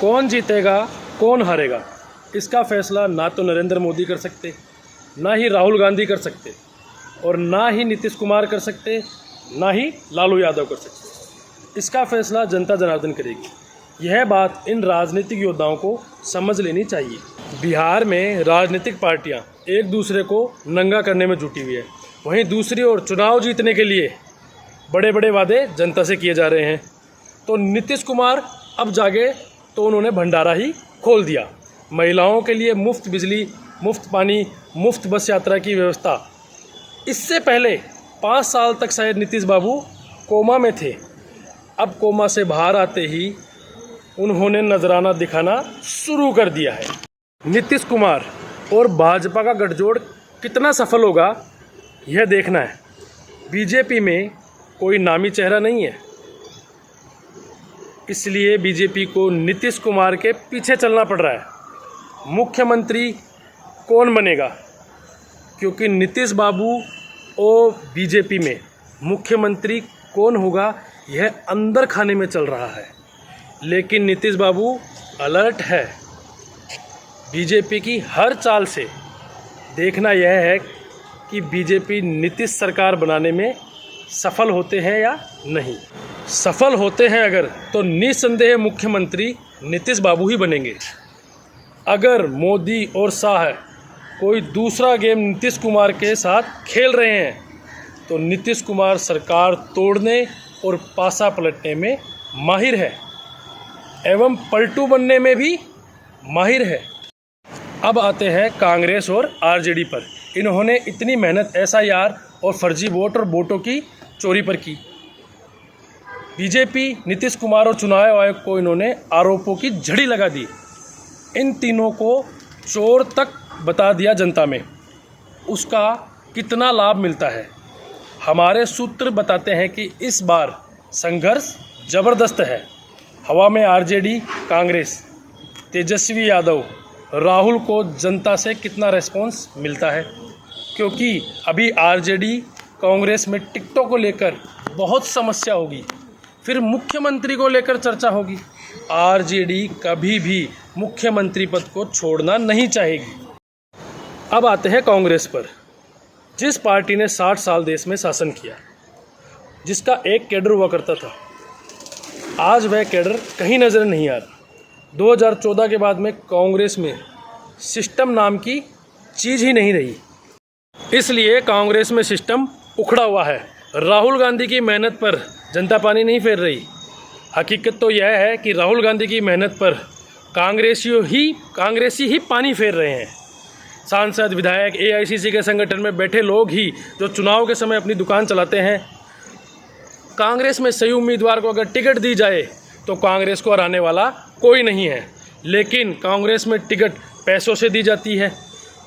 कौन जीतेगा कौन हारेगा इसका फैसला ना तो नरेंद्र मोदी कर सकते, ना ही राहुल गांधी कर सकते, और ना ही नीतीश कुमार कर सकते, ना ही लालू यादव कर सकते। इसका फैसला जनता जनार्दन करेगी। यह बात इन राजनीतिक योद्धाओं को समझ लेनी चाहिए। बिहार में राजनीतिक पार्टियां एक दूसरे को नंगा करने में जुटी हुई है, वहीं दूसरी ओर चुनाव जीतने के लिए बड़े बड़े वादे जनता से किए जा रहे हैं। तो नीतीश कुमार अब जागे तो उन्होंने भंडारा ही खोल दिया। महिलाओं के लिए मुफ्त बिजली, मुफ्त पानी, मुफ्त बस यात्रा की व्यवस्था। इससे पहले 5 साल तक शायद नीतीश बाबू कोमा में थे। अब कोमा से बाहर आते ही उन्होंने नजराना दिखाना शुरू कर दिया है। नीतीश कुमार और भाजपा का गठजोड़ कितना सफल होगा यह देखना है। बीजेपी में कोई नामी चेहरा नहीं है, इसलिए बीजेपी को नीतीश कुमार के पीछे चलना पड़ रहा है। मुख्यमंत्री कौन बनेगा, क्योंकि नीतीश बाबू और बीजेपी में मुख्यमंत्री कौन होगा यह अंदर खाने में चल रहा है। लेकिन नीतीश बाबू अलर्ट है। बीजेपी की हर चाल से देखना यह है कि बीजेपी नीतीश सरकार बनाने में सफल होते हैं या नहीं। सफल होते हैं अगर, तो निस्संदेह मुख्यमंत्री नीतीश बाबू ही बनेंगे। अगर मोदी और शाह कोई दूसरा गेम नीतीश कुमार के साथ खेल रहे हैं तो नीतीश कुमार सरकार तोड़ने और पासा पलटने में माहिर है एवं पलटू बनने में भी माहिर है। अब आते हैं कांग्रेस और आरजेडी पर। इन्होंने इतनी मेहनत एसआईआर और फर्जी वोट और वोटों की चोरी पर की। बीजेपी, नीतीश कुमार और चुनाव आयोग को इन्होंने आरोपों की झड़ी लगा दी। इन तीनों को चोर तक बता दिया जनता में। उसका कितना लाभ मिलता है। हमारे सूत्र बताते हैं कि इस बार संघर्ष जबरदस्त है। हवा में आरजेडी, कांग्रेस, तेजस्वी यादव, राहुल को जनता से कितना रिस्पॉन्स मिलता है, क्योंकि अभी आरजेडी कांग्रेस में टिकटों को लेकर बहुत समस्या होगी, फिर मुख्यमंत्री को लेकर चर्चा होगी। आरजेडी कभी भी मुख्यमंत्री पद को छोड़ना नहीं चाहेगी। अब आते हैं कांग्रेस पर। जिस पार्टी ने 60 साल देश में शासन किया, जिसका एक कैडर हुआ करता था, आज वह कैडर कहीं नज़र नहीं आ रहा। 2014 के बाद में कांग्रेस में सिस्टम नाम की चीज़ ही नहीं रही, इसलिए कांग्रेस में सिस्टम उखड़ा हुआ है। राहुल गांधी की मेहनत पर जनता पानी नहीं फेर रही। हकीकत तो यह है कि राहुल गांधी की मेहनत पर कांग्रेसी ही पानी फेर रहे हैं। सांसद, विधायक, एआईसीसी के संगठन में बैठे लोग ही जो चुनाव के समय अपनी दुकान चलाते हैं। कांग्रेस में सही उम्मीदवार को अगर टिकट दी जाए तो कांग्रेस को हराने वाला कोई नहीं है। लेकिन कांग्रेस में टिकट पैसों से दी जाती है,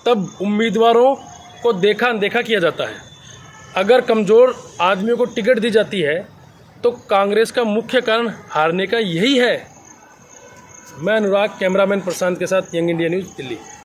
तब उम्मीदवारों को देखा अनदेखा किया जाता है। अगर कमज़ोर आदमियों को टिकट दी जाती है तो कांग्रेस का मुख्य कारण हारने का यही है। मैं अनुराग, कैमरामैन प्रशांत के साथ यंग इंडिया न्यूज़, दिल्ली।